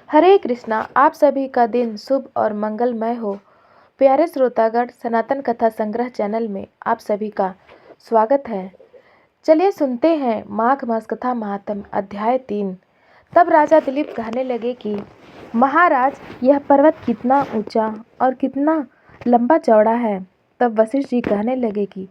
हरे कृष्णा। आप सभी का दिन शुभ और मंगलमय हो। प्यारे श्रोतागण, सनातन कथा संग्रह चैनल में आप सभी का स्वागत है। चलिए सुनते हैं माघ मास कथा महात्म अध्याय 3। तब राजा दिलीप कहने लगे कि महाराज, यह पर्वत कितना ऊंचा और कितना लंबा चौड़ा है। तब वशिष्ठ जी कहने लगे कि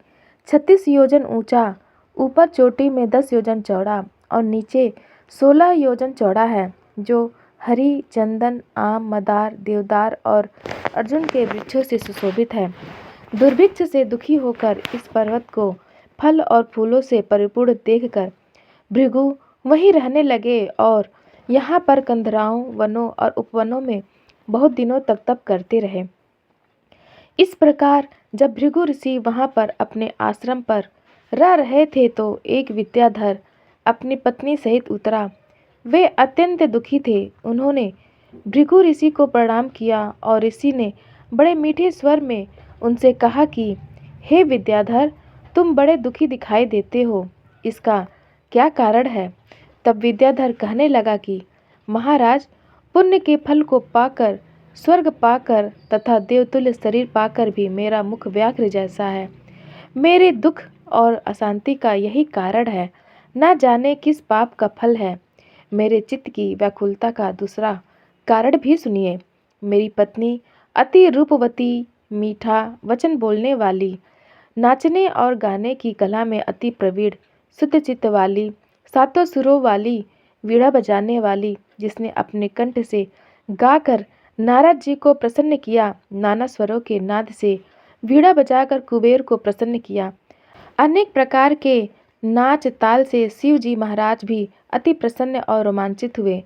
36 योजन ऊंचा, ऊपर चोटी में 10 योजन चौड़ा और नीचे 16 योजन चौड़ा है, जो हरी, चंदन, आम, मदार, देवदार और अर्जुन के वृक्षों से सुशोभित है। दुर्भिक्ष से दुखी होकर इस पर्वत को फल और फूलों से परिपूर्ण देखकर भृगु वहीं रहने लगे और यहाँ पर कंदराओं, वनों और उपवनों में बहुत दिनों तक तप करते रहे। इस प्रकार जब भृगु ऋषि वहाँ पर अपने आश्रम पर रह रहे थे तो एक विद्याधर अपनी पत्नी सहित उतरा। वे अत्यंत दुखी थे। उन्होंने भृगु ऋषि को प्रणाम किया और ऋषि ने बड़े मीठे स्वर में उनसे कहा कि हे विद्याधर, तुम बड़े दुखी दिखाई देते हो, इसका क्या कारण है? तब विद्याधर कहने लगा कि महाराज, पुण्य के फल को पाकर, स्वर्ग पाकर तथा देवतुल्य शरीर पाकर भी मेरा मुख व्याघ्र जैसा है। मेरे दुख और अशांति का यही कारण है। न जाने किस पाप का फल है। मेरे चित्त की व्याकुलता का दूसरा कारण भी सुनिए। मेरी पत्नी अति रूपवती, मीठा वचन बोलने वाली, नाचने और गाने की कला में अति प्रवीण, शुद्ध चित्त वाली, सातों सुरों वाली, वीणा बजाने वाली, जिसने अपने कंठ से गाकर नारद जी को प्रसन्न किया, नाना स्वरों के नाद से वीणा बजाकर कुबेर को प्रसन्न किया, अनेक प्रकार के नाच ताल से शिव जी महाराज भी अति प्रसन्न और रोमांचित हुए।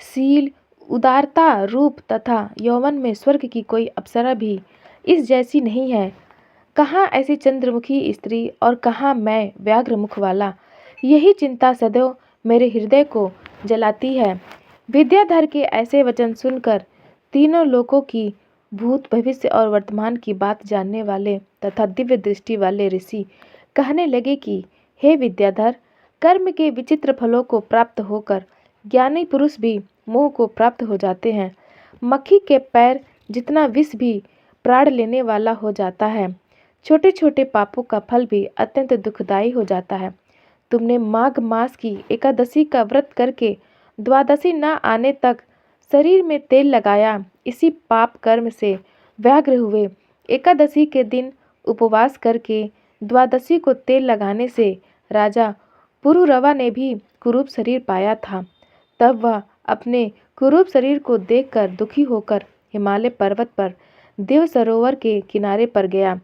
शील, उदारता, रूप तथा यौवन में स्वर्ग की कोई अप्सरा भी इस जैसी नहीं है। कहाँ ऐसी चंद्रमुखी स्त्री और कहाँ मैं व्याघ्र मुख वाला। यही चिंता सदैव मेरे हृदय को जलाती है। विद्याधर के ऐसे वचन सुनकर तीनों लोकों की भूत, भविष्य और वर्तमान की बात जानने वाले तथा दिव्य दृष्टि वाले ऋषि कहने लगे कि हे विद्याधर, कर्म के विचित्र फलों को प्राप्त होकर ज्ञानी पुरुष भी मोह को प्राप्त हो जाते हैं। मक्खी के पैर जितना विष भी प्राण लेने वाला हो जाता है। छोटे छोटे पापों का फल भी अत्यंत दुखदायी हो जाता है। तुमने माघ मास की एकादशी का व्रत करके द्वादशी न आने तक शरीर में तेल लगाया, इसी पाप कर्म से व्याघ्र हुए। एकादशी के दिन उपवास करके द्वादशी को तेल लगाने से राजा पुरुरवा ने भी कुरूप शरीर पाया था। तब वह अपने कुरूप शरीर को देखकर दुखी होकर हिमालय पर्वत पर देव सरोवर के किनारे पर गया।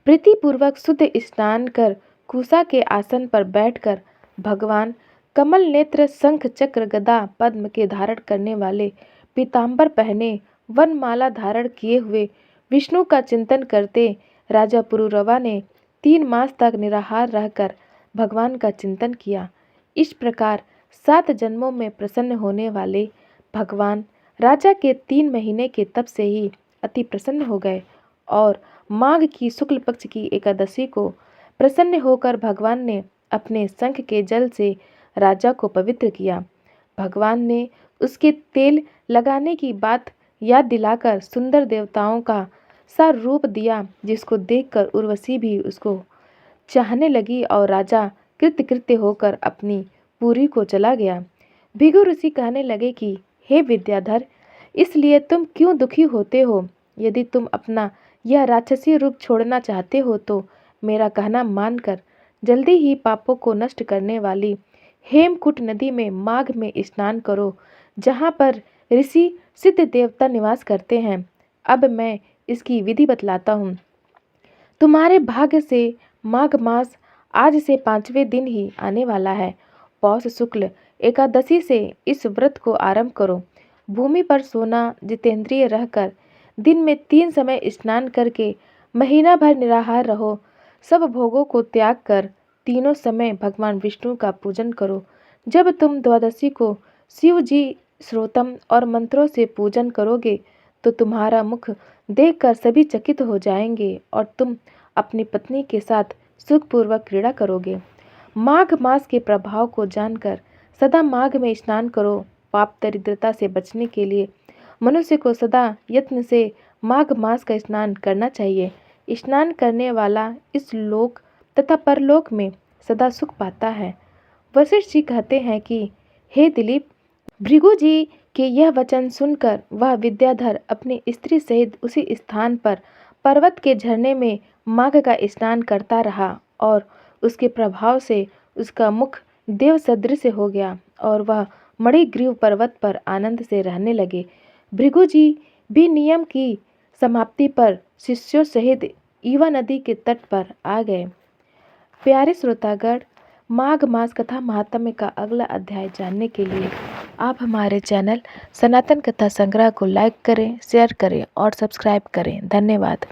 प्रीतिपूर्वक शुद्ध स्नान कर कुशा के आसन पर बैठकर भगवान कमल नेत्र, शंख, चक्र, गदा, पद्म के धारण करने वाले, पीतांबर पहने, वनमाला धारण किए हुए विष्णु का चिंतन करते राजा पुरुरवा ने 3 मास तक निराहार रहकर भगवान का चिंतन किया। इस प्रकार 7 जन्मों में प्रसन्न होने वाले भगवान राजा के 3 महीने के तप से ही अति प्रसन्न हो गए और माघ की शुक्ल पक्ष की एकादशी को प्रसन्न होकर भगवान ने अपने शंख के जल से राजा को पवित्र किया। भगवान ने उसके तेल लगाने की बात याद दिलाकर सुंदर देवताओं का सा रूप दिया, जिसको देखकर उर्वशी भी उसको चाहने लगी और राजा कृतकृत्य होकर अपनी पुरी को चला गया। भृगु ऋषि कहने लगे कि हे विद्याधर, इसलिए तुम क्यों दुखी होते हो? यदि तुम अपना यह राक्षसी रूप छोड़ना चाहते हो तो मेरा कहना मानकर जल्दी ही पापों को नष्ट करने वाली हेमकूट नदी में माघ में स्नान करो, जहाँ पर ऋषि सिद्ध देवता निवास करते हैं। अब मैं इसकी विधि बतलाता हूँ। तुम्हारे भाग्य से माघ मास आज से 5वें दिन ही आने वाला है। पौष शुक्ल एकादशी से इस व्रत को आरंभ करो। भूमि पर सोना, जितेंद्रिय रहकर दिन में 3 समय स्नान करके महीना भर निराहार रहो। सब भोगों को त्याग कर तीनों समय भगवान विष्णु का पूजन करो। जब तुम द्वादशी को शिव जी श्रोतम और मंत्रों से पूजन करोगे तो तुम्हारा मुख देखकर सभी चकित हो जाएंगे और तुम अपनी पत्नी के साथ सुखपूर्वक क्रीड़ा करोगे। माघ मास के प्रभाव को जानकर सदा माघ में स्नान करो। पाप दरिद्रता से बचने के लिए मनुष्य को सदा यत्न से माघ मास का स्नान करना चाहिए। स्नान करने वाला इस लोक तथा परलोक में सदा सुख पाता है। वशिष्ठ जी कहते हैं कि हे दिलीप, भृगु जी के यह वचन सुनकर वह विद्याधर अपनी स्त्री सहित उसी स्थान पर पर्वत के झरने में माघ का स्नान करता रहा और उसके प्रभाव से उसका मुख देव सदृश हो गया और वह मणिग्रीव पर्वत पर आनंद से रहने लगे। भृगु जी भी नियम की समाप्ति पर शिष्यों सहित ईवा नदी के तट पर आ गए। प्यारे श्रोतागण, माघ मास कथा महात्म्य का अगला अध्याय जानने के लिए आप हमारे चैनल सनातन कथा संग्रह को लाइक करें, शेयर करें और सब्सक्राइब करें। धन्यवाद।